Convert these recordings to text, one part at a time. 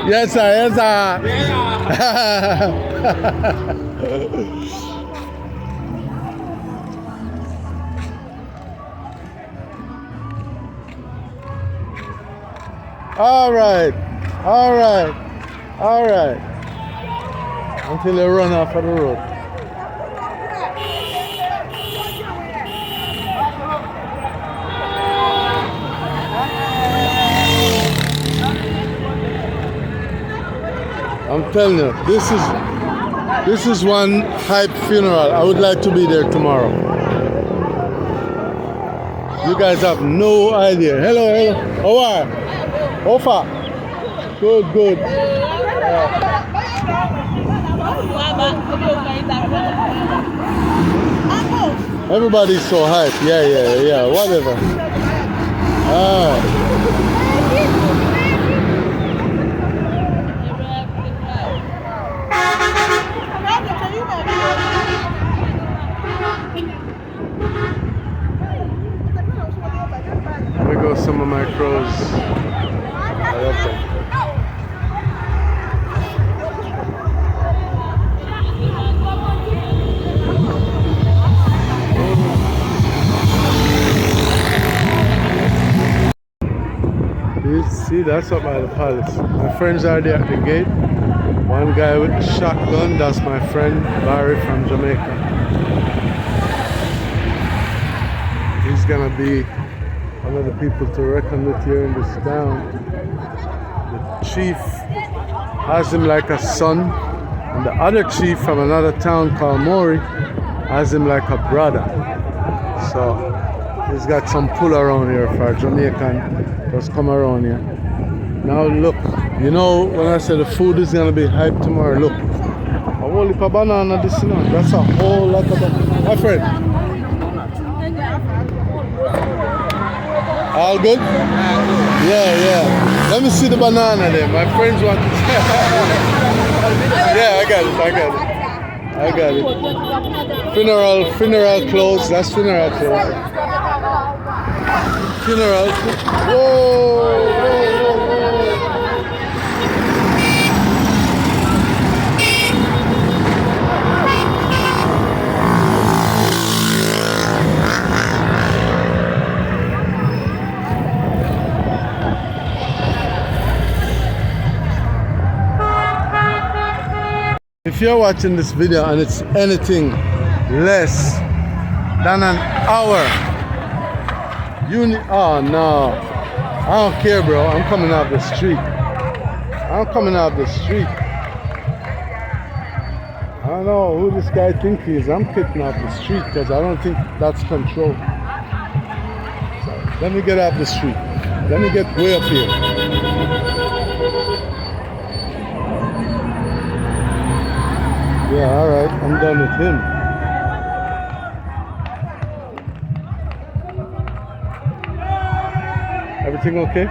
Yes, sir. Yes, sir. All right. All right. All right. Until they run off of the road. I'm telling you, this is one hype funeral. I would like to be there tomorrow. You guys have no idea. Hello, hello. How are you? Ofa. Good, good. Everybody's so hype. Yeah. Whatever. Alright. There go some of my crows. I love them. You see, that's up by the palace. My friends are there at the gate. One guy with a shotgun, that's my friend Barry from Jamaica. He's gonna be one of the people to reckon with here in this town. The chief has him like a son, and the other chief from another town called Maury has him like a brother. So he's got some pull around here for Jamaican. Just come around here. Now look, you know when I said the food is gonna be hype tomorrow, look. A whole heap of banana this you know. That's a whole lot of banana. My friend. All good? Yeah. Let me see the banana there. My friends want to yeah, I got it. Funeral clothes. That's funeral clothes. Funeral. Whoa. If you're watching this video and it's anything less than an hour, oh no, I don't care, bro. I'm coming off the street. I don't know who this guy thinks he is. I'm kicking off the street because I don't think that's control. So let me get off the street. Let me get way up here. Yeah, all right, I'm done with him. Everything okay?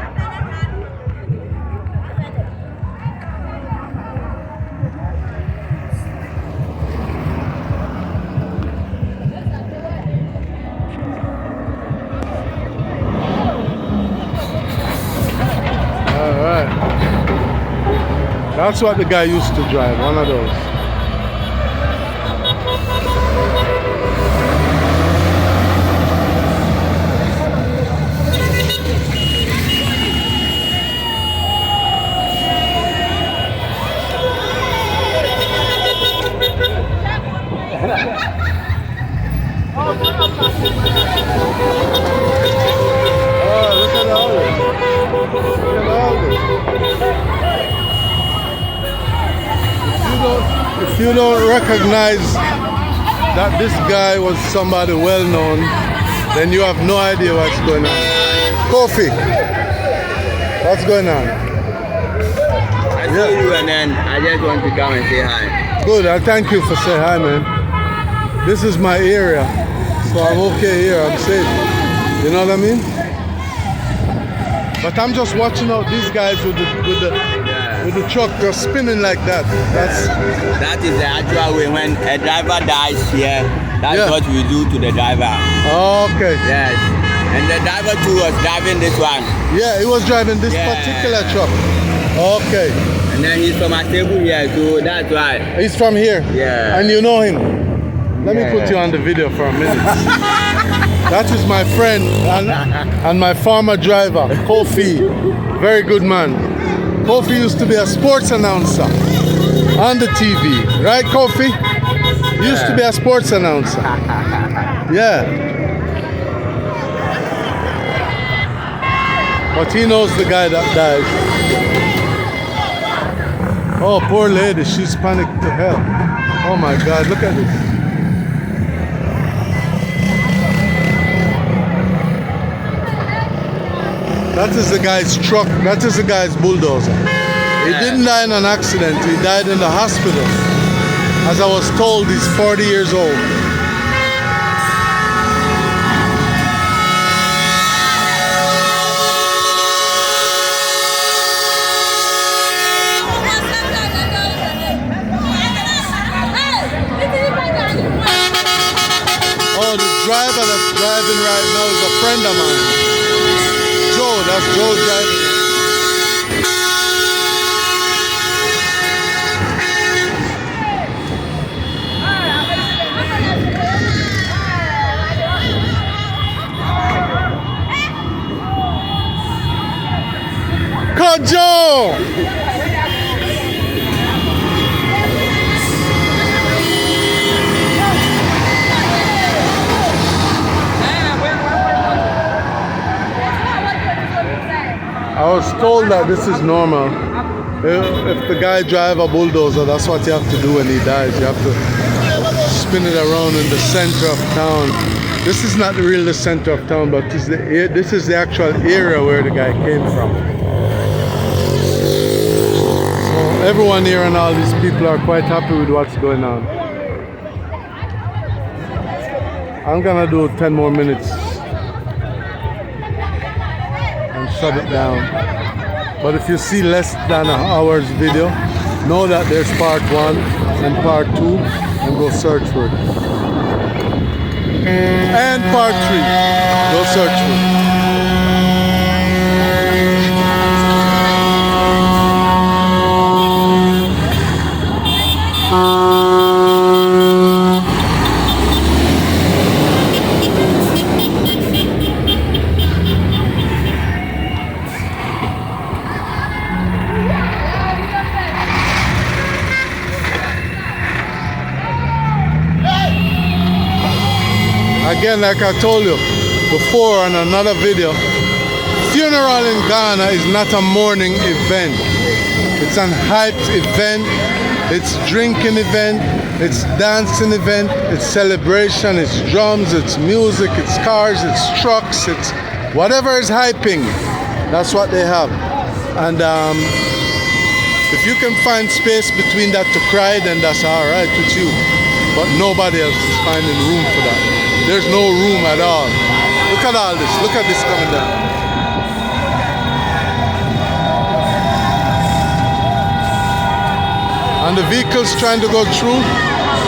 All right. That's what the guy used to drive, one of those. Oh, look at all this. If you don't recognize that this guy was somebody well known, then you have no idea what's going on. Kofi, what's going on? I see you and then I just want to come and say hi. Good, I thank you for saying hi, man. This is my area, so I'm okay here, I'm safe. You know what I mean? But I'm just watching out these guys with the truck just spinning like that. That is the actual way. When a driver dies here, that's what we do to the driver. Okay. Yes. And the driver too was driving this one. Yeah, he was driving this particular truck. Okay. And then he's from Atebu here, so that's why. He's from here? Yeah. And you know him? Let me put you on the video for a minute. That is my friend and my former driver, Kofi. Very good man. Kofi used to be a sports announcer on the TV. Right, Kofi? He used to be a sports announcer. Yeah. But he knows the guy that died. Oh, poor lady. She's panicked to hell. Oh my God, look at this. That is the guy's truck. That is the guy's bulldozer. He didn't die in an accident. He died in the hospital. As I was told, he's 40 years old. Oh, the driver that's driving right now is a friend of mine. Joe, that's Joe driving. Come on, Joe! I was told that this is normal. If the guy drive a bulldozer, that's what you have to do when he dies. You have to spin it around in the center of town. This is not really the center of town, but this is the actual area where the guy came from. So everyone here and all these people are quite happy with what's going on. I'm gonna do 10 more minutes and shut it down. But if you see less than an hour's video, know that there's part 1 and part 2 and go search for it. And part 3, go search for it. Again, like I told you before on another video, funeral in Ghana is not a mourning event. It's an hyped event, it's drinking event, it's dancing event, it's celebration, it's drums, it's music, it's cars, it's trucks, it's whatever is hyping, that's what they have. And if you can find space between that to cry, then that's all right with you. But nobody else is finding room for that. There's no room at all. Look at all this. Look at this coming down. And the vehicles trying to go through,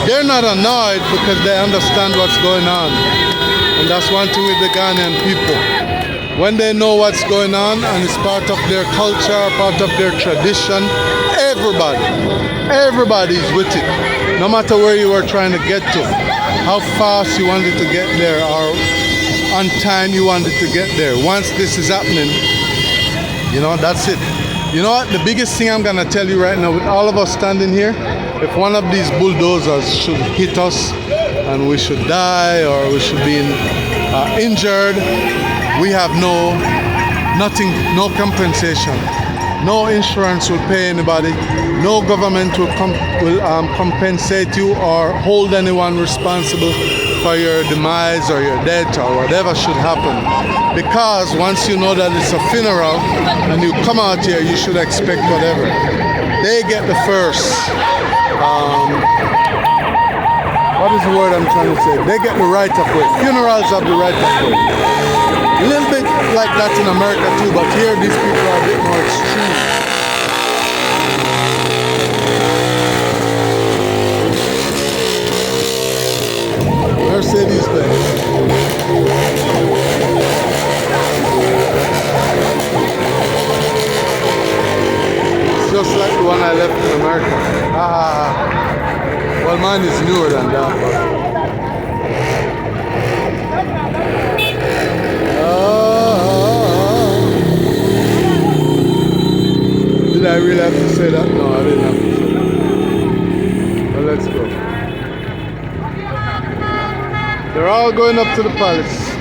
they're not annoyed because they understand what's going on. And that's one thing with the Ghanaian people. When they know what's going on and it's part of their culture, part of their tradition, everybody's with it. No matter where you are trying to get to, how fast you wanted to get there or on time you wanted to get there. Once this is happening, you know, that's it. You know what? The biggest thing I'm gonna tell you right now, with all of us standing here, if one of these bulldozers should hit us and we should die or we should be injured, we have no compensation. No insurance will pay anybody. No government will compensate you or hold anyone responsible for your demise or your death or whatever should happen. Because once you know that it's a funeral and you come out here, you should expect whatever. They get the first. What is the word I'm trying to say? They get the right of way. Funerals have the right of way. A little bit like that in America too, but here these people are a bit more extreme. Mercedes Benz. just like the one I left in America. Well, mine is newer than that. Did I really have to say that? No, I didn't have to say that. Well, let's go. They're all going up to the palace.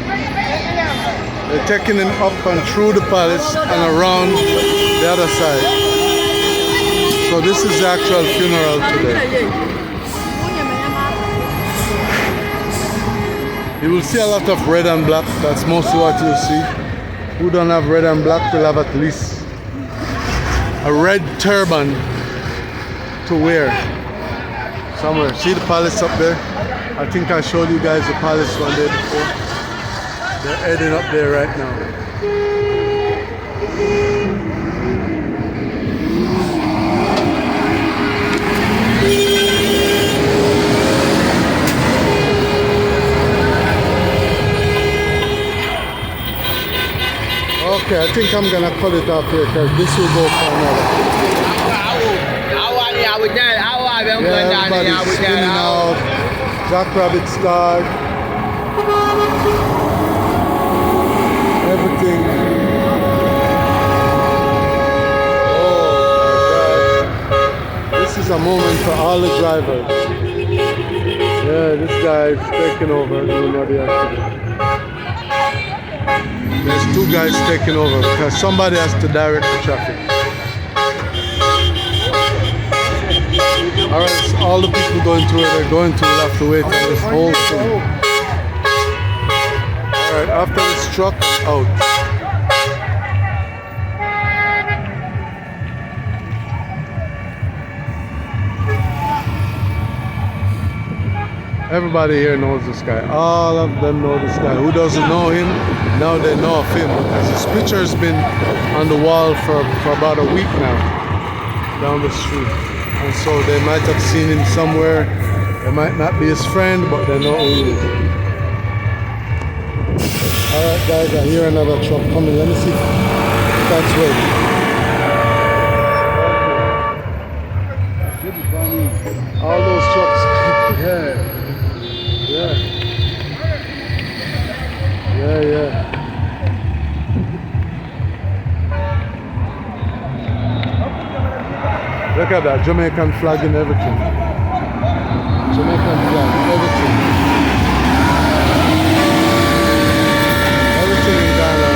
They're taking him up and through the palace and around the other side. So this is the actual funeral today. You will see a lot of red and black. That's mostly what you'll see. Who don't have red and black will have at least a red turban to wear somewhere. See the palace up there? I think I showed you guys the palace one day before. They're heading up there right now. Okay, I think I'm gonna cut it off here because this will go for another. Yeah, everybody's spinning out. Jackrabbit start. Everything. Oh my God. This is a moment for all the drivers. Yeah, this guy is taking over, doing what he has to do. There's two guys taking over because somebody has to direct the traffic. Alright, so all the people going to where they're going to will have to wait on this whole thing. Alright, after this truck, out. Everybody here knows this guy. All of them know this guy. Who doesn't know him, now they know of him because his picture's been on the wall for about a week now down the street. And so they might have seen him somewhere. They might not be his friend, but they know who he is. Alright guys, I hear another truck coming. Let me see if that's right. All those trucks. Yeah. Yeah. Look at that, Jamaican flag and everything. Jamaican flag, everything. Everything in Ghana.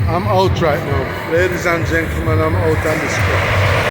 I'm out right now. Ladies and gentlemen, I'm out on this truck.